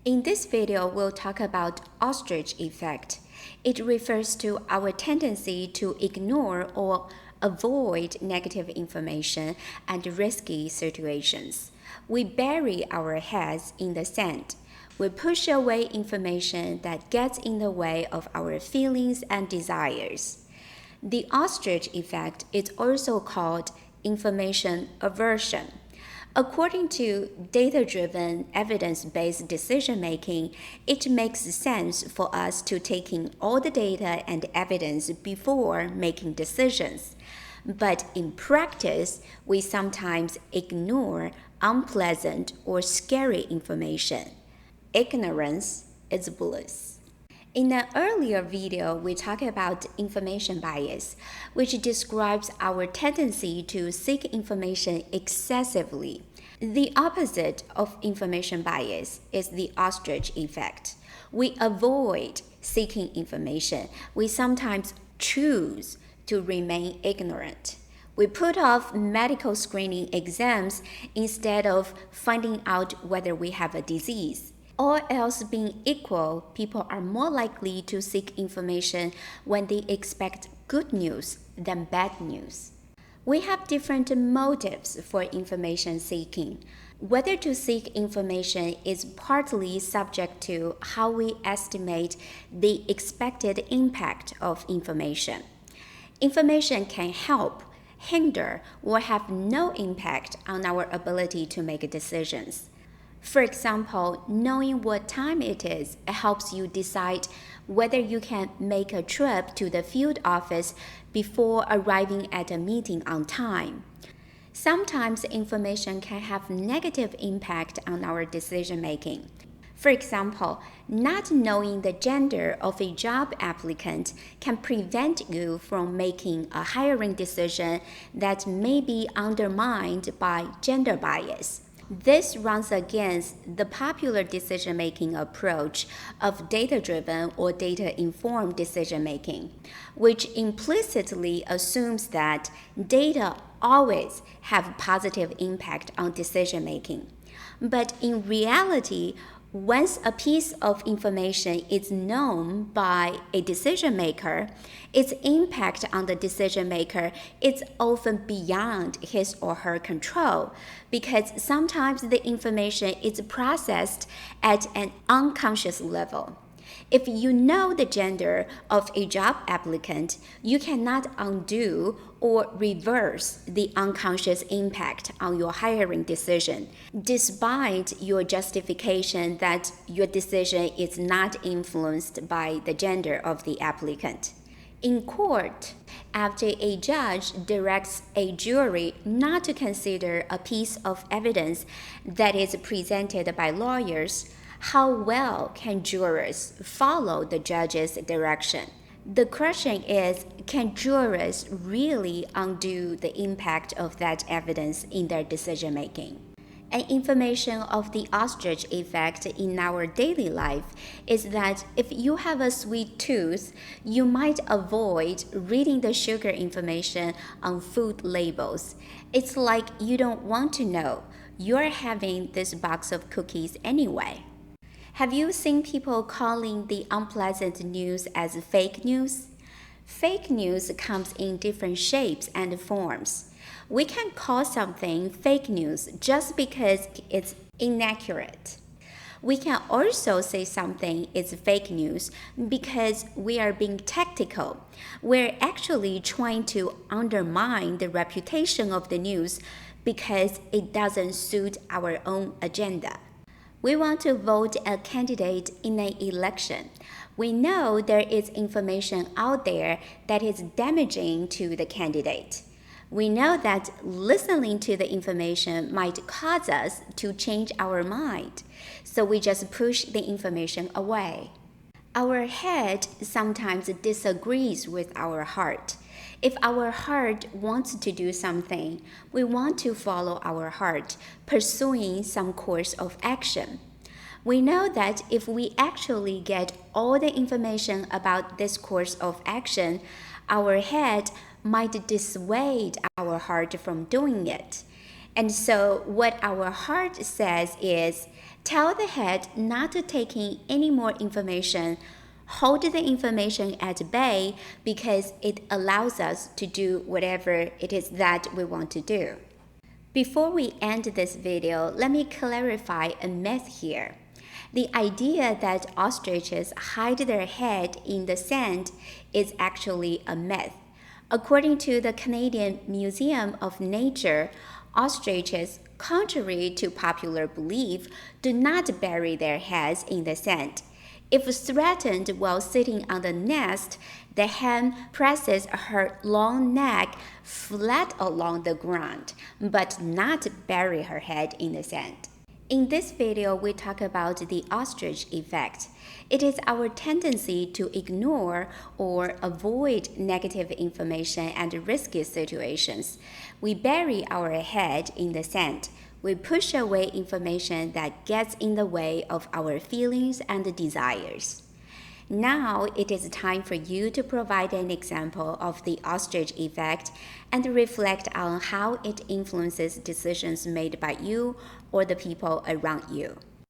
In this video, we'll talk about ostrich effect. It refers to our tendency to ignore or avoid negative information and risky situations. We bury our heads in the sand. We push away information that gets in the way of our feelings and desires. The ostrich effect is also called information aversion. According to data-driven, evidence-based decision-making, it makes sense for us to take in all the data and evidence before making decisions. But in practice, we sometimes ignore unpleasant or scary information. Ignorance is bliss. In an earlier video, we talked about information bias, which describes our tendency to seek information excessively. The opposite of information bias is the ostrich effect. We avoid seeking information. We sometimes choose to remain ignorant. We put off medical screening exams instead of finding out whether we have a disease. All else being equal, people are more likely to seek information when they expect good news than bad news. We have different motives for information seeking. Whether to seek information is partly subject to how we estimate the expected impact of information. Information can help, hinder, or have no impact on our ability to make decisions. For example, knowing what time it is helps you decide whether you can make a trip to the field office before arriving at a meeting on time. Sometimes information can have negative impact on our decision making. For example, not knowing the gender of a job applicant can prevent you from making a hiring decision that may be undermined by gender bias. This runs against the popular decision-making approach of data-driven or data-informed decision-making, which implicitly assumes that data always have positive impact on decision-making. But in reality, once a piece of information is known by a decision maker, its impact on the decision maker is often beyond his or her control because sometimes the information is processed at an unconscious level. If you know the gender of a job applicant, you cannot undo or reverse the unconscious impact on your hiring decision, despite your justification that your decision is not influenced by the gender of the applicant. In court, after a judge directs a jury not to consider a piece of evidence that is presented by lawyers, how well can jurors follow the judge's direction? The question is, can jurors really undo the impact of that evidence in their decision making? An information of the ostrich effect in our daily life is that if you have a sweet tooth, you might avoid reading the sugar information on food labels. It's like you don't want to know. You're having this box of cookies anyway. Have you seen people calling the unpleasant news as fake news? Fake news comes in different shapes and forms. We can call something fake news just because it's inaccurate. We can also say something is fake news because we are being tactical. We're actually trying to undermine the reputation of the news because it doesn't suit our own agenda. We want to vote a candidate in an election. We know there is information out there that is damaging to the candidate. We know that listening to the information might cause us to change our mind, so we just push the information away. Our head sometimes disagrees with our heart. If our heart wants to do something, we want to follow our heart, pursuing some course of action. We know that if we actually get all the information about this course of action, our head might dissuade our heart from doing it. And so what our heart says is, tell the head not to take in any more information. Hold the information at bay because it allows us to do whatever it is that we want to do. Before we end this video, let me clarify a myth here. The idea that ostriches hide their head in the sand is actually a myth. According to the Canadian Museum of Nature, ostriches, contrary to popular belief, do not bury their heads in the sand. If threatened while sitting on the nest, the hen presses her long neck flat along the ground, but not bury her head in the sand. In this video, we talk about the ostrich effect. It is our tendency to ignore or avoid negative information and risky situations. We bury our head in the sand. We push away information that gets in the way of our feelings and desires. Now it is time for you to provide an example of the ostrich effect and reflect on how it influences decisions made by you or the people around you.